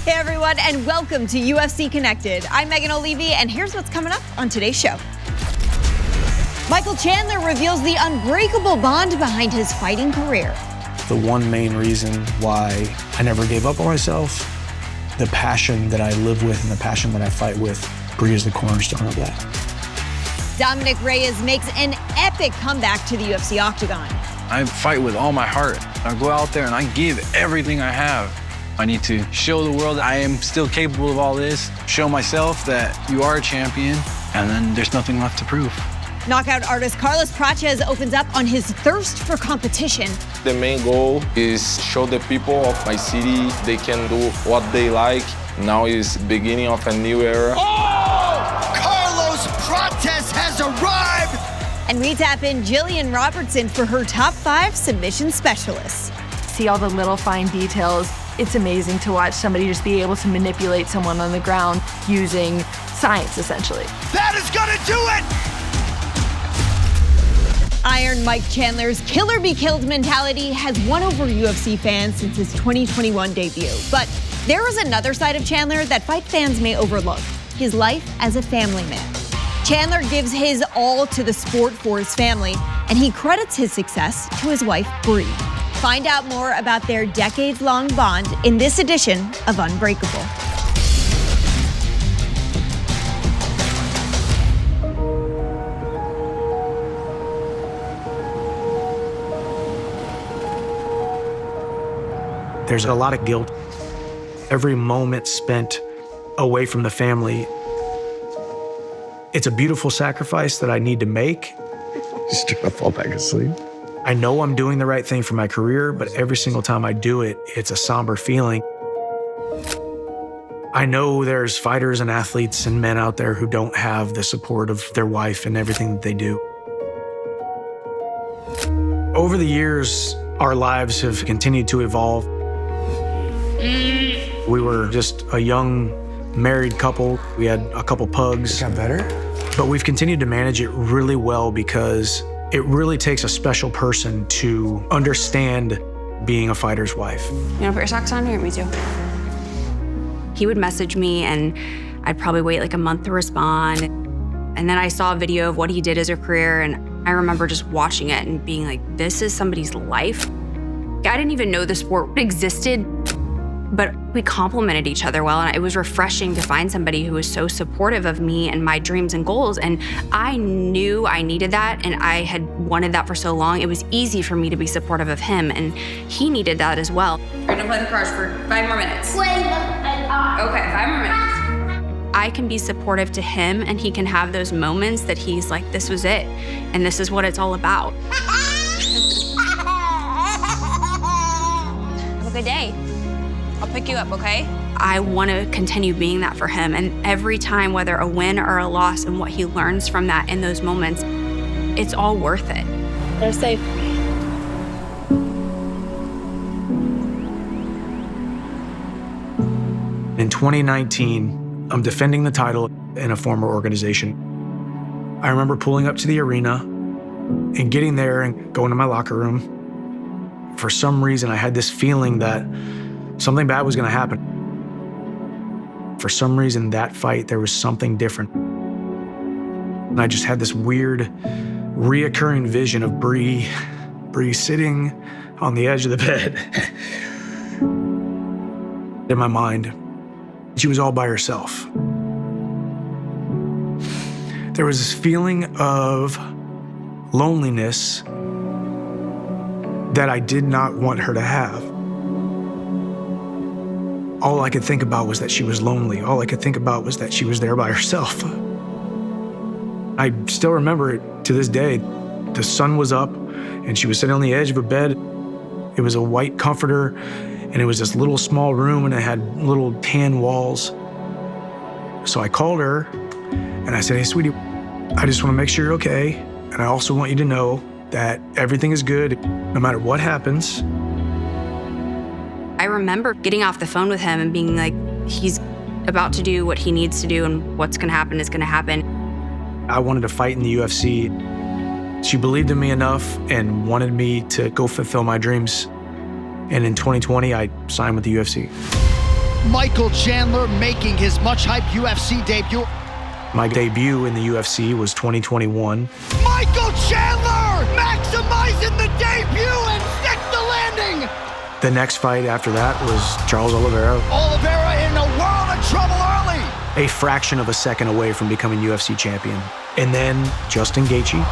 Hey everyone, and welcome to UFC Connected. I'm Megan O'Leary, and here's what's coming up on today's show. Michael Chandler reveals the unbreakable bond behind his fighting career. The one main reason why I never gave up on myself, the passion that I live with and the passion that I fight with, Brie is the cornerstone of that. Dominick Reyes makes an epic comeback to the UFC octagon. I fight with all my heart. I go out there and I give everything I have. I need to show the world that I am still capable of all this, show myself that you are a champion, and then there's nothing left to prove. Knockout artist Carlos Prates opens up on his thirst for competition. The main goal is show the people of my city they can do what they like. Now is beginning of a new era. Oh! Carlos Prates has arrived! And we tap in Gillian Robertson for her top 5 submission specialists. See all the little fine details. It's amazing to watch somebody just be able to manipulate someone on the ground using science, essentially. That is gonna do it! Iron Mike Chandler's killer be killed mentality has won over UFC fans since his 2021 debut. But there is another side of Chandler that fight fans may overlook: his life as a family man. Chandler gives his all to the sport for his family, and he credits his success to his wife, Brie. Find out more about their decades-long bond in this edition of Unbreakable. There's a lot of guilt. Every moment spent away from the family, it's a beautiful sacrifice that I need to make. Just trying to fall back asleep. I know I'm doing the right thing for my career, but every single time I do it, it's a somber feeling. I know there's fighters and athletes and men out there who don't have the support of their wife and everything that they do. Over the years, our lives have continued to evolve. We were just a young married couple. We had a couple pugs. It got better? But we've continued to manage it really well because it really takes a special person to understand being a fighter's wife. You want to put your socks on? Here, me too. He would message me and I'd probably wait like a month to respond. And then I saw a video of what he did as a career, and I remember just watching it and being like, this is somebody's life. I didn't even know the sport existed, but we complemented each other well, and it was refreshing to find somebody who was so supportive of me and my dreams and goals. And I knew I needed that, and I had wanted that for so long. It was easy for me to be supportive of him, and he needed that as well. We're gonna play the cards for 5 more minutes. Okay, 5 more minutes. I can be supportive to him, and he can have those moments that he's like, this was it, and this is what it's all about. Have a good day. I'll pick you up, okay? I want to continue being that for him. And every time, whether a win or a loss, and what he learns from that in those moments, it's all worth it. They're safe. In 2019, I'm defending the title in a former organization. I remember pulling up to the arena and getting there and going to my locker room. For some reason, I had this feeling that something bad was gonna happen. For some reason, that fight, there was something different. And I just had this weird, reoccurring vision of Brie sitting on the edge of the bed. In my mind, she was all by herself. There was this feeling of loneliness that I did not want her to have. All I could think about was that she was lonely. All I could think about was that she was there by herself. I still remember it to this day. The sun was up and she was sitting on the edge of a bed. It was a white comforter and it was this little small room and it had little tan walls. So I called her and I said, hey, sweetie, I just want to make sure you're okay. And I also want you to know that everything is good no matter what happens. I remember getting off the phone with him and being like, he's about to do what he needs to do, and what's gonna happen is gonna happen. I wanted to fight in the UFC. She believed in me enough and wanted me to go fulfill my dreams. And in 2020, I signed with the UFC. Michael Chandler making his much-hyped UFC debut. My debut in the UFC was 2021. Michael Chandler maximizing the debut and sticks the landing. The next fight after that was Charles Oliveira. Oliveira in a world of trouble early. A fraction of a second away from becoming UFC champion. And then Justin Gaethje,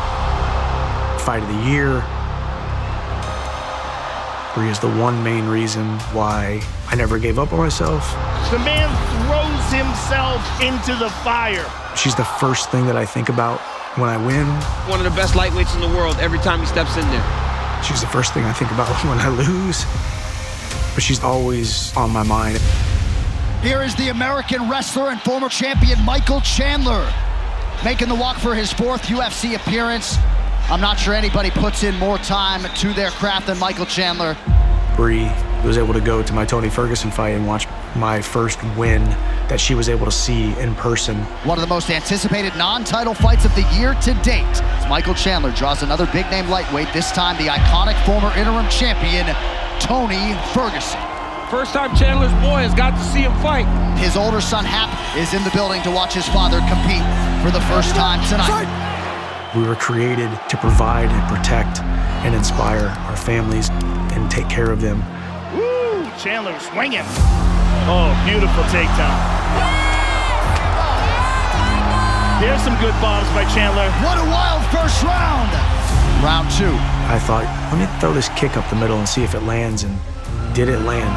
fight of the year. Brie is the one main reason why I never gave up on myself. The man throws himself into the fire. She's the first thing that I think about when I win. One of the best lightweights in the world every time he steps in there. She's the first thing I think about when I lose. But she's always on my mind. Here is the American wrestler and former champion Michael Chandler, making the walk for his 4th UFC appearance. I'm not sure anybody puts in more time to their craft than Michael Chandler. Brie was able to go to my Tony Ferguson fight and watch my first win that she was able to see in person. One of the most anticipated non-title fights of the year to date. As Michael Chandler draws another big-name lightweight, this time the iconic former interim champion, Tony Ferguson. First time Chandler's boy has got to see him fight. His older son, Hap, is in the building to watch his father compete for the first time tonight. We were created to provide and protect and inspire our families and take care of them. Woo! Chandler swinging. Oh, beautiful takedown. There's some good bombs by Chandler. What a wild first round. Round 2. I thought, let me throw this kick up the middle and see if it lands, and did it land?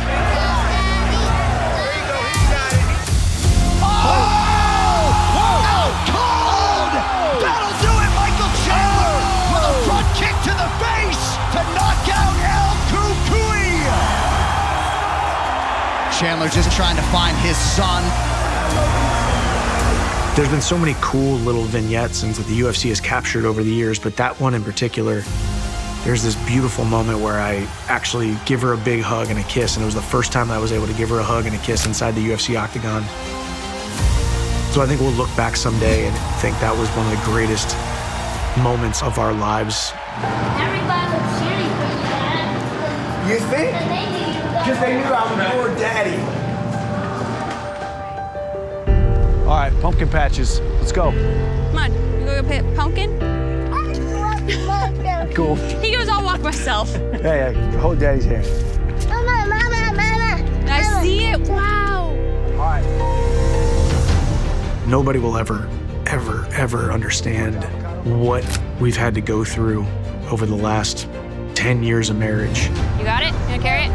Chandler just trying to find his son. There's been so many cool little vignettes that the UFC has captured over the years, but that one in particular, there's this beautiful moment where I actually give her a big hug and a kiss, and it was the first time that I was able to give her a hug and a kiss inside the UFC octagon. So I think we'll look back someday and think that was one of the greatest moments of our lives. Everybody was cheering for you, Dad. You think? Because they knew I was your daddy. All right, pumpkin patches. Let's go. Come on, you go pick pumpkin? Cool. He goes, I'll walk myself. Hey, hold Daddy's hand. Mama. I see it, wow. All right. Nobody will ever understand what we've had to go through over the last 10 years of marriage. You got it? You gonna carry it?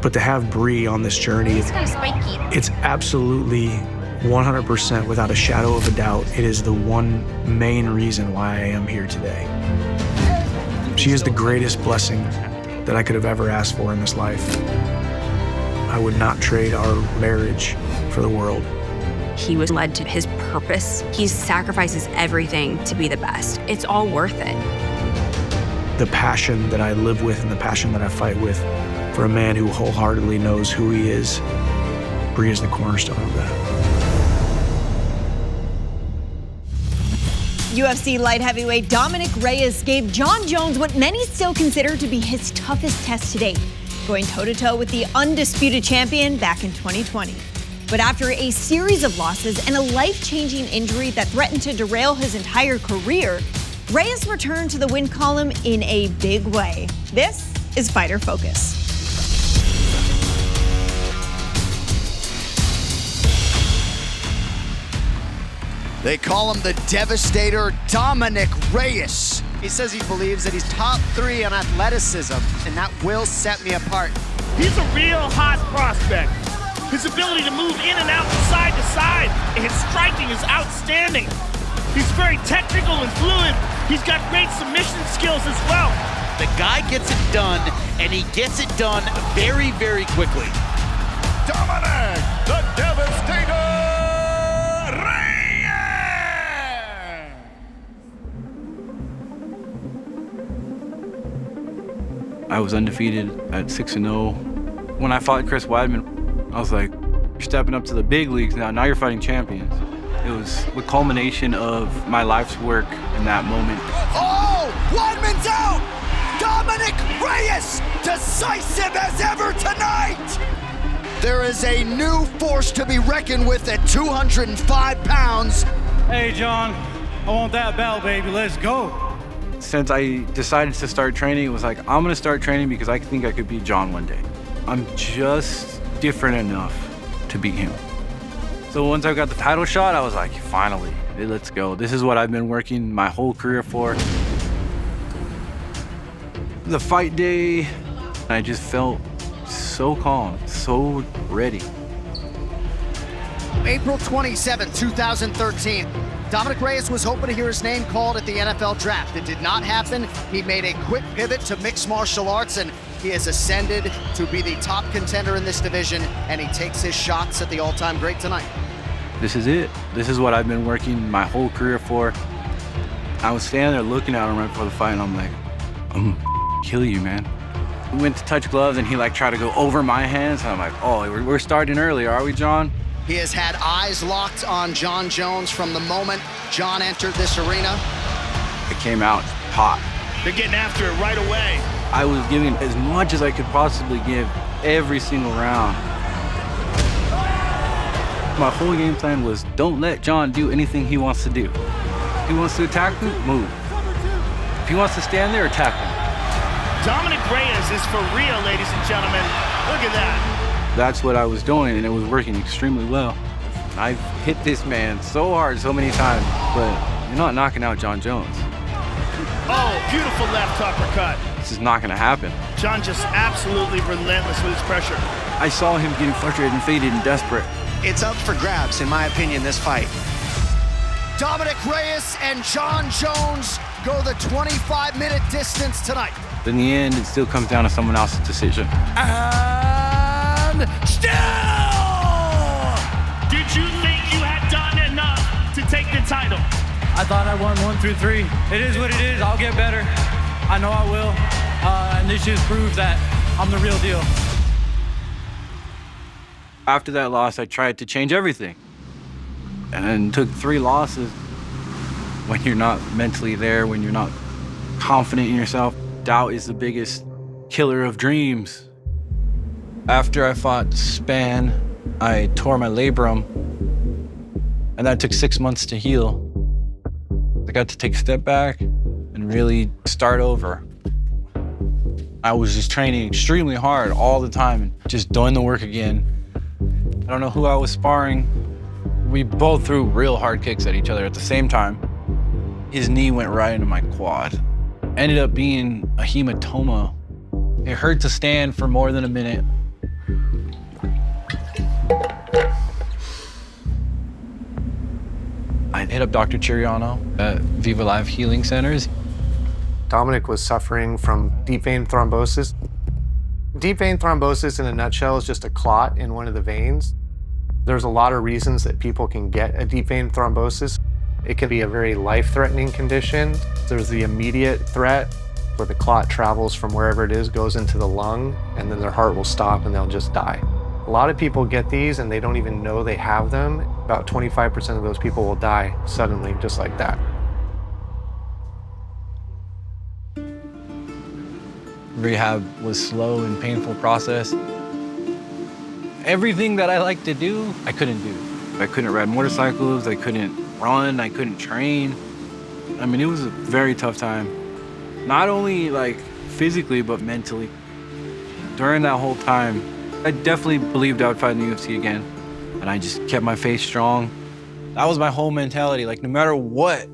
But to have Brie on this journey, It's kind of spiky. it's absolutely 100% without a shadow of a doubt. It is the one main reason why I am here today. She is the greatest blessing that I could have ever asked for in this life. I would not trade our marriage for the world. He was led to his purpose. He sacrifices everything to be the best. It's all worth it. The passion that I live with and the passion that I fight with for a man who wholeheartedly knows who he is, Brie is the cornerstone of that. UFC light heavyweight Dominick Reyes gave Jon Jones what many still consider to be his toughest test to date, going toe-to-toe with the undisputed champion back in 2020. But after a series of losses and a life-changing injury that threatened to derail his entire career, Reyes returned to the win column in a big way. This is Fighter Focus. They call him the Devastator, Dominick Reyes. He says he believes that he's top 3 on athleticism, and that will set me apart. He's a real hot prospect. His ability to move in and out from side to side, and his striking is outstanding. He's very technical and fluid. He's got great submission skills as well. The guy gets it done, and he gets it done very, very quickly. Dominick, the Devastator Reyes! I was undefeated at 6-0. When I fought Chris Weidman, I was like, you're stepping up to the big leagues now. Now you're fighting champions. It was the culmination of my life's work in that moment. Oh, Weidman's out! Dominick Reyes, decisive as ever tonight! There is a new force to be reckoned with at 205 pounds. Hey, John, I want that bell, baby. Let's go. Since I decided to start training, it was like, I'm gonna start training because I think I could beat John one day. I'm just different enough to beat him. So once I got the title shot, I was like, finally, let's go. This is what I've been working my whole career for. The fight day, I just felt so calm, so ready. April 27, 2013. Dominick Reyes was hoping to hear his name called at the NFL draft. It did not happen. He made a quick pivot to mixed martial arts, and he has ascended to be the top contender in this division, and he takes his shots at the all-time great tonight. This is it. This is what I've been working my whole career for. I was standing there looking at him right before the fight, and I'm like, I'm gonna kill you, man. We went to touch gloves, and he like tried to go over my hands, and I'm like, oh, we're starting early, are we, John? He has had eyes locked on Jon Jones from the moment Jon entered this arena. It came out hot. They're getting after it right away. I was giving as much as I could possibly give every single round. My whole game plan was don't let Jon do anything he wants to do. If he wants to attack me, move. If he wants to stand there, attack him. Dominick Reyes is for real, ladies and gentlemen. Look at that. That's what I was doing, and it was working extremely well. I've hit this man so hard so many times, but you're not knocking out Jon Jones. Oh, beautiful left uppercut. This is not gonna happen. Jon just absolutely relentless with his pressure. I saw him getting frustrated and faded and desperate. It's up for grabs, in my opinion, this fight. Dominick Reyes and Jon Jones go the 25-minute distance tonight. In the end, it still comes down to someone else's decision. And still! Did you think you had done enough to take the title? I thought I won 1 through 3. It is what it is. I'll get better. I know I will. And this just proves that I'm the real deal. After that loss, I tried to change everything. And took 3 losses. When you're not mentally there, when you're not confident in yourself, doubt is the biggest killer of dreams. After I fought Span, I tore my labrum, and that took 6 months to heal. I got to take a step back and really start over. I was just training extremely hard all the time and just doing the work again. I don't know who I was sparring. We both threw real hard kicks at each other at the same time. His knee went right into my quad. Ended up being a hematoma. It hurt to stand for more than a minute. I hit up Dr. Chiriano at Viva Life Healing Centers. Dominick was suffering from deep vein thrombosis. Deep vein thrombosis in a nutshell is just a clot in one of the veins. There's a lot of reasons that people can get a deep vein thrombosis. It can be a very life-threatening condition. There's the immediate threat where the clot travels from wherever it is, goes into the lung, and then their heart will stop and they'll just die. A lot of people get these and they don't even know they have them. About 25% of those people will die suddenly, just like that. Rehab was slow and painful process. Everything that I like to do, I couldn't do. I couldn't ride motorcycles, I couldn't run, I couldn't train. I mean, it was a very tough time. Not only like physically, but mentally. During that whole time, I definitely believed I would fight in the UFC again. And I just kept my faith strong. That was my whole mentality, like no matter what,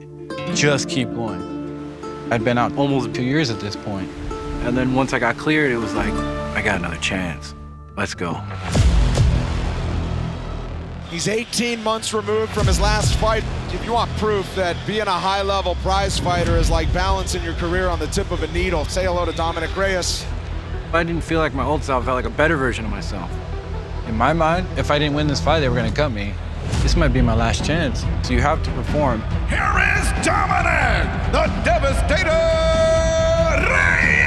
just keep going. I'd been out almost 2 years at this point. And then once I got cleared, it was like, I got another chance. Let's go. He's 18 months removed from his last fight. If you want proof that being a high-level prize fighter is like balancing your career on the tip of a needle, say hello to Dominick Reyes. I didn't feel like my old self, I felt like a better version of myself. In my mind, if I didn't win this fight, they were gonna cut me. This might be my last chance, so you have to perform. Here is Dominick, the Devastator Reyes!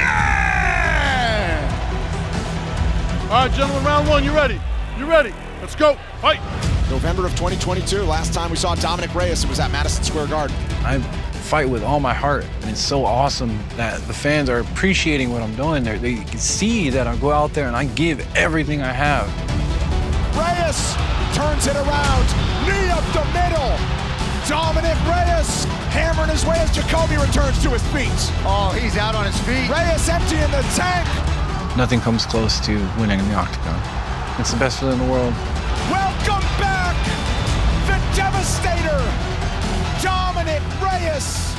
All right, gentlemen, round 1, you ready? You ready? Let's go, fight! November of 2022, last time we saw Dominick Reyes, it was at Madison Square Garden. I fight with all my heart, and it's so awesome that the fans are appreciating what I'm doing. They can see that I go out there and I give everything I have. Reyes turns it around. Knee up the middle. Dominick Reyes hammering his way as Jacoby returns to his feet. Oh, he's out on his feet. Reyes emptying the tank. Nothing comes close to winning in the octagon. It's the best feeling in the world. Welcome back, the Devastator, Dominick Reyes.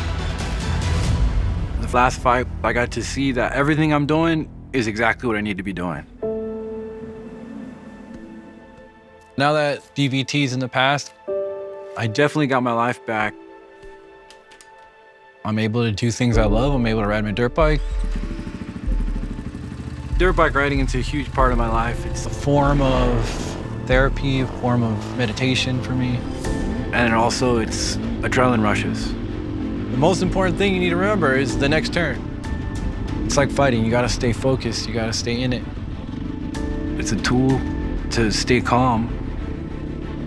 The last fight, I got to see that everything I'm doing is exactly what I need to be doing. Now that DVT's in the past, I definitely got my life back. I'm able to do things I love. I'm able to ride my dirt bike. Dirt bike riding is a huge part of my life. It's a form of therapy, a form of meditation for me. And also it's adrenaline rushes. The most important thing you need to remember is the next turn. It's like fighting, you gotta stay focused, you gotta stay in it. It's a tool to stay calm.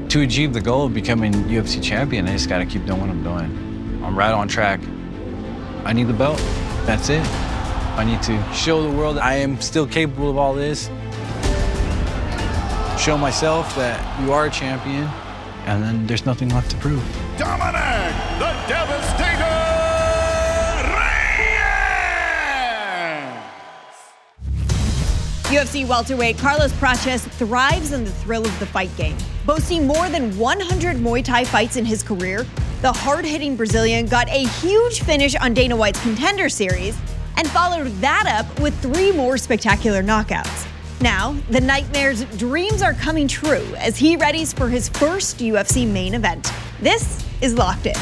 To achieve the goal of becoming UFC champion, I just gotta keep doing what I'm doing. I'm right on track. I need the belt, that's it. I need to show the world that I am still capable of all this. Show myself that you are a champion, and then there's nothing left to prove. Dominick, the Devastator Reyes! UFC welterweight Carlos Prates thrives on the thrill of the fight game. Boasting more than 100 Muay Thai fights in his career, the hard-hitting Brazilian got a huge finish on Dana White's Contender Series and followed that up with 3 more spectacular knockouts. Now, the Nightmare's dreams are coming true as he readies for his first UFC main event. This is Locked In.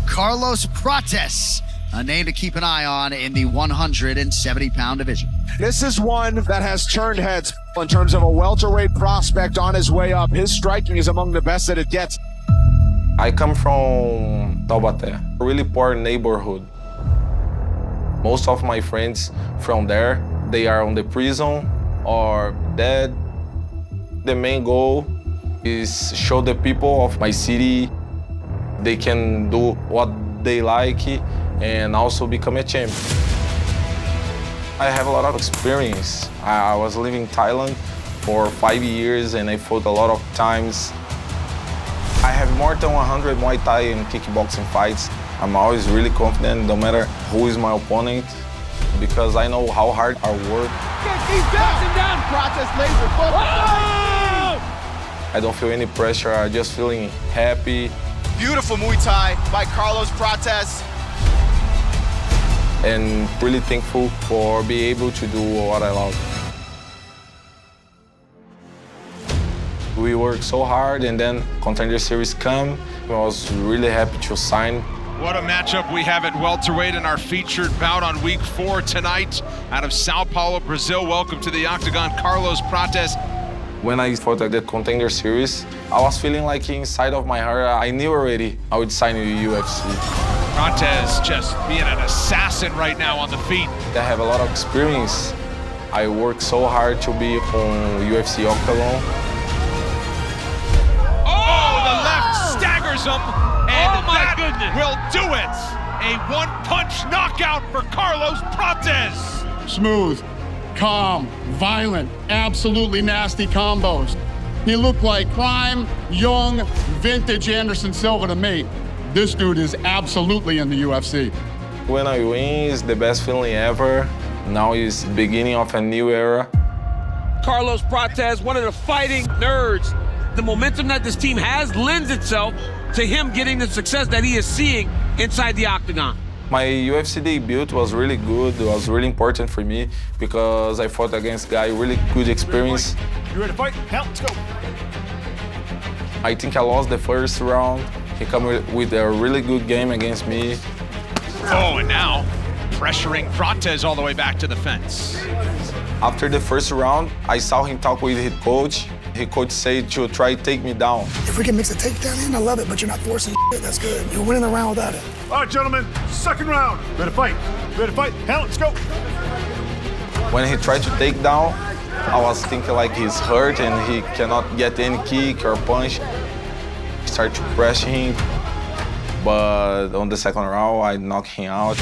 Carlos Prates, a name to keep an eye on in the 170-pound division. This is one that has turned heads in terms of a welterweight prospect on his way up. His striking is among the best that it gets. I come from Taubaté, a really poor neighborhood. Most of my friends from there, they are on the prison or dead. The main goal is show the people of my city they can do what they like and also become a champion. I have a lot of experience. I was living in Thailand for 5 years and I fought a lot of times. I have more than 100 Muay Thai and kickboxing fights. I'm always really confident, no matter who is my opponent, because I know how hard I work. He's bouncing down. Prates laser foot. I don't feel any pressure. I'm just feeling happy. Beautiful Muay Thai by Carlos Prates. And really thankful for being able to do what I love. We worked so hard and then Contender Series come. I was really happy to sign. What a matchup we have at welterweight in our featured bout on week 4 tonight. Out of Sao Paulo, Brazil, welcome to the octagon, Carlos Prates. When I fought at the Contender Series, I was feeling like inside of my heart, I knew already I would sign in the UFC. Prates just being an assassin right now on the feet. I have a lot of experience. I work so hard to be on UFC octagon. Oh, the left staggers him, and that will do it. A one-punch knockout for Carlos Prates. Smooth, calm, violent, absolutely nasty combos. He looked like prime, young, vintage Anderson Silva to me. This dude is absolutely in the UFC. When I win, it's the best feeling ever. Now is beginning of a new era. Carlos Prates, one of the fighting nerds. The momentum that this team has lends itself to him getting the success that he is seeing inside the octagon. My UFC debut was really good. It was really important for me because I fought against a guy, really good experience. You ready to fight? Hell, let's go. I think I lost the first round. He came with a really good game against me. Oh, and now pressuring Prates all the way back to the fence. After the first round, I saw him talk with his coach. His coach said to try to take me down. If we can mix a takedown in, I love it, but you're not forcing shit. That's good. You're winning the round without it. All right, gentlemen, second round. Ready to fight? Ready to fight? Hell, let's go. When he tried to take down, I was thinking like he's hurt and he cannot get any kick or punch. I started to press him, but on the second round, I knocked him out.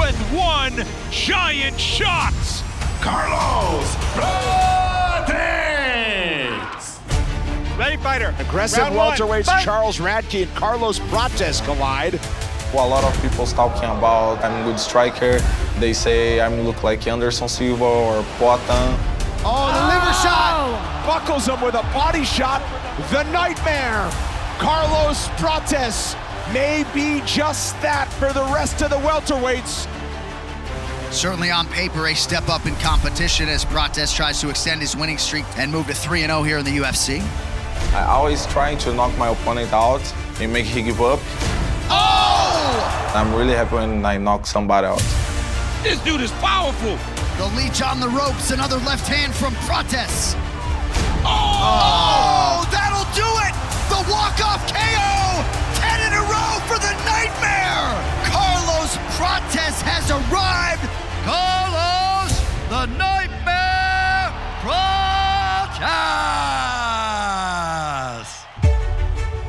with one giant shot. Carlos Prates. Ready, fighter. Aggressive Round one, welterweights fight. Charles Radke and Carlos Prates collide. Well, a lot of people talking about I'm a good striker. They say I look like Anderson Silva or Poatan. Oh, the liver shot! Buckles him with a body shot. The nightmare. Carlos Prates may be just that for the rest of the welterweights. Certainly on paper, a step up in competition as Prates tries to extend his winning streak and move to 3-0 here in the UFC. I always trying to knock my opponent out and make him give up. Oh! I'm really happy when I knock somebody out. This dude is powerful. The leech on the ropes, another left hand from Prates. Oh! That'll do it! The walk-off KO! 10 in a row for the nightmare! Carlos Prates has arrived! Carlos, the nightmare Prates!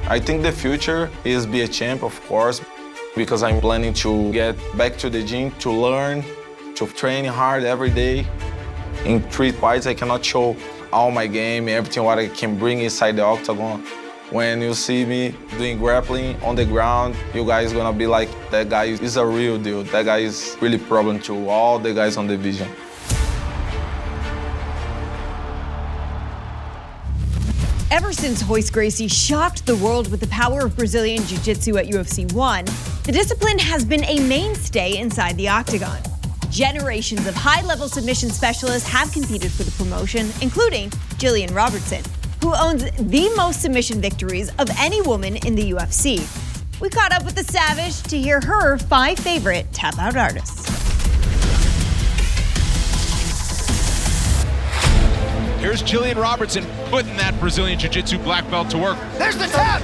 I think the future is be a champ, of course, because I'm planning to get back to the gym to learn, to train hard every day. In 3 fights, I cannot show all my game, everything what I can bring inside the octagon. When you see me doing grappling on the ground, you guys gonna be like, that guy is a real deal. That guy is really problem to all the guys on the division. Ever since Royce Gracie shocked the world with the power of Brazilian Jiu-Jitsu at UFC 1, the discipline has been a mainstay inside the octagon. Generations of high-level submission specialists have competed for the promotion, including Gillian Robertson, who owns the most submission victories of any woman in the UFC. We caught up with the Savage to hear her 5 favorite tap-out artists. Here's Gillian Robertson putting that Brazilian Jiu-Jitsu black belt to work. There's the tap!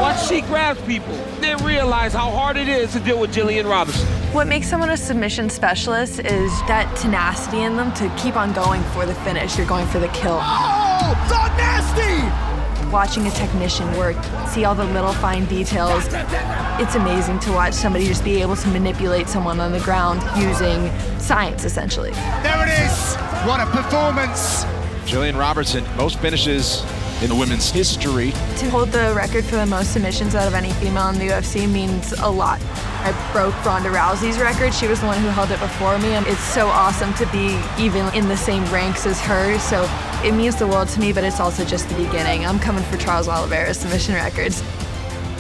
Once she grabs people, they realize how hard it is to deal with Gillian Robertson. What makes someone a submission specialist is that tenacity in them to keep on going for the finish. You're going for the kill. Oh, the nasty! Watching a technician work, see all the little fine details. It's amazing to watch somebody just be able to manipulate someone on the ground using science, essentially. There it is! What a performance! Gillian Robertson, most finishes in the women's history. To hold the record for the most submissions out of any female in the UFC means a lot. I broke Ronda Rousey's record. She was the one who held it before me, and it's so awesome to be even in the same ranks as her. So it means the world to me, but it's also just the beginning. I'm coming for Charles Oliveira's submission records.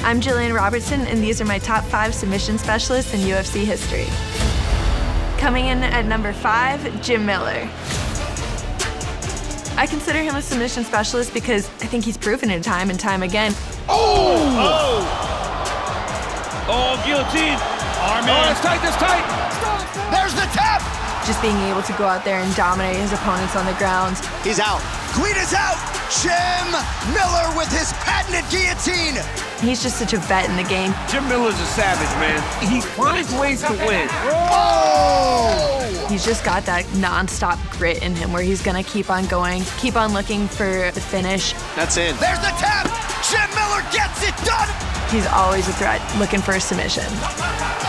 I'm Gillian Robertson, and these are my top 5 submission specialists in UFC history. Coming in at number 5, Jim Miller. I consider him a submission specialist because I think he's proven it time and time again. Oh, guillotine. Arm in. Oh, that's tight, that's tight. There's the tap! Just being able to go out there and dominate his opponents on the ground. He's out. Guida's out! Jim Miller with his patented guillotine! He's just such a vet in the game. Jim Miller's a savage, man. He finds ways to win. Oh! He's just got that non-stop grit in him where he's gonna keep on going, keep on looking for the finish. That's in. There's the tap! Jim Miller gets it done! He's always a threat, looking for a submission.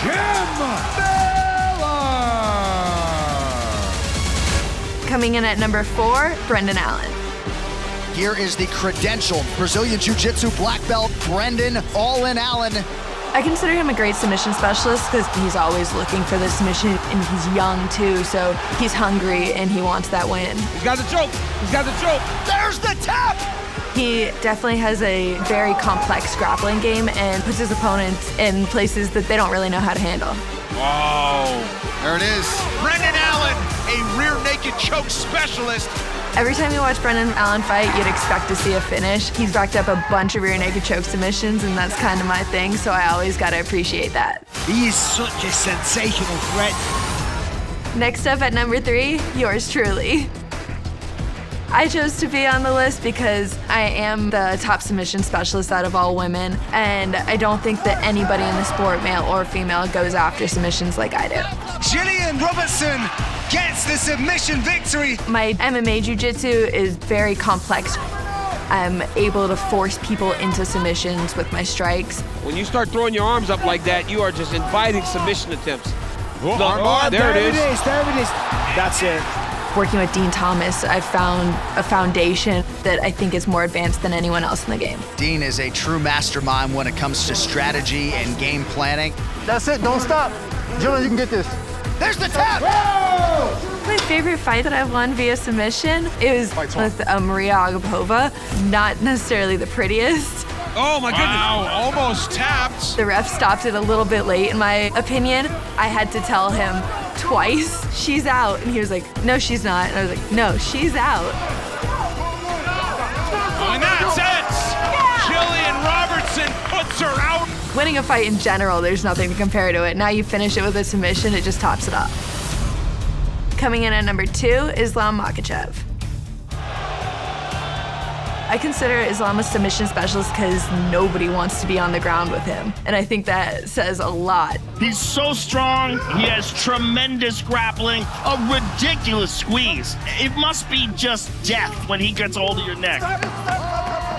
Jim Miller! Coming in at number 4, Brendan Allen. Here is the credentialed Brazilian Jiu-Jitsu black belt, Brendan All-In Allen. I consider him a great submission specialist because he's always looking for the submission, and he's young too, so he's hungry and he wants that win. He's got the choke. He's got the choke. There's the tap! He definitely has a very complex grappling game and puts his opponents in places that they don't really know how to handle. Wow. There it is. Brendan Allen, a rear naked choke specialist. Every time you watch Brendan Allen fight, you'd expect to see a finish. He's racked up a bunch of rear naked choke submissions, and that's kind of my thing, so I always gotta appreciate that. He is such a sensational threat. Next up at number 3, yours truly. I chose to be on the list because I am the top submission specialist out of all women, and I don't think that anybody in the sport, male or female, goes after submissions like I do. Gillian Robertson gets the submission victory. My MMA jiu-jitsu is very complex. I'm able to force people into submissions with my strikes. When you start throwing your arms up like that, you are just inviting submission attempts. There it is. That's it. Working with Dean Thomas, I found a foundation that I think is more advanced than anyone else in the game. Dean is a true mastermind when it comes to strategy and game planning. That's it, don't stop. Gillian, you can get this. There's the tap! My favorite fight that I've won via submission is with Maria Agapova. Not necessarily the prettiest. Oh my goodness. Wow, almost tapped. The ref stopped it a little bit late, in my opinion. I had to tell him twice, she's out. And he was like, no, she's not. And I was like, no, she's out. And that's it. Gillian Robertson puts her out. Winning a fight in general, there's nothing to compare to it. Now you finish it with a submission, it just tops it up. Coming in at number 2, Islam Makhachev. I consider Islam a submission specialist because nobody wants to be on the ground with him. And I think that says a lot. He's so strong. He has tremendous grappling, a ridiculous squeeze. It must be just death when he gets hold of your neck.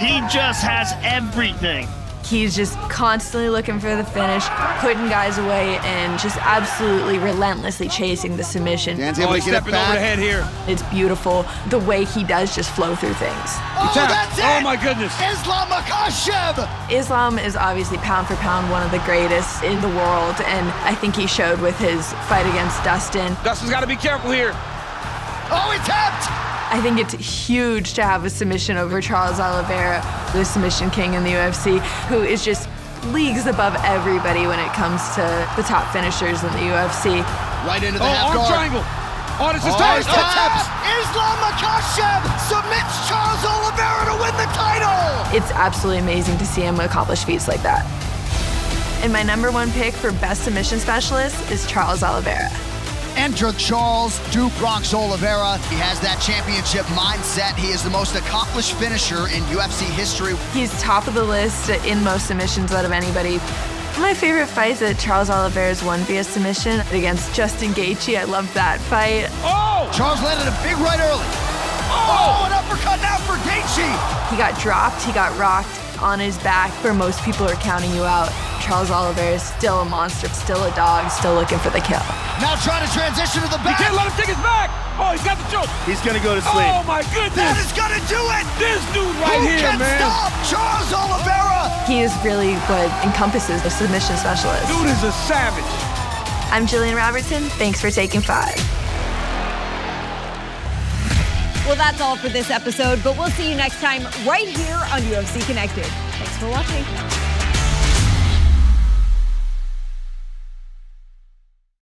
He just has everything. He's just constantly looking for the finish, putting guys away, and just absolutely relentlessly chasing the submission. He's stepping over the head here. It's beautiful the way he does just flow through things. Oh, that's it! Oh my goodness. Islam Makhachev! Islam is obviously pound for pound one of the greatest in the world, and I think he showed with his fight against Dustin. Dustin's got to be careful here. Oh, he tapped! I think it's huge to have a submission over Charles Oliveira, the submission king in the UFC, who is just leagues above everybody when it comes to the top finishers in the UFC. Right into the half guard. Triangle. Oh, this is taps. Islam Makhachev submits Charles Oliveira to win the title. It's absolutely amazing to see him accomplish feats like that. And my number 1 pick for best submission specialist is Charles Oliveira. Enter Charles Du Bronx Oliveira. He has that championship mindset. He is the most accomplished finisher in UFC history. He's top of the list in most submissions out of anybody. My favorite fight is that Charles Oliveira's won via submission against Justin Gaethje. I loved that fight. Oh! Charles landed a big right early. Oh, an uppercut now for Gaethje. He got dropped, he got rocked on his back where most people are counting you out. Charles Oliveira is still a monster, still a dog, still looking for the kill. Now trying to transition to the back. You can't let him take his back. Oh, he's got the choke. He's going to go to sleep. Oh, my goodness. That is going to do it. This dude right here, man. Who can stop Charles Oliveira? He is really what encompasses a submission specialist. Dude is a savage. I'm Gillian Robertson. Thanks for taking 5. Well, that's all for this episode, but we'll see you next time right here on UFC Connected. Thanks for watching.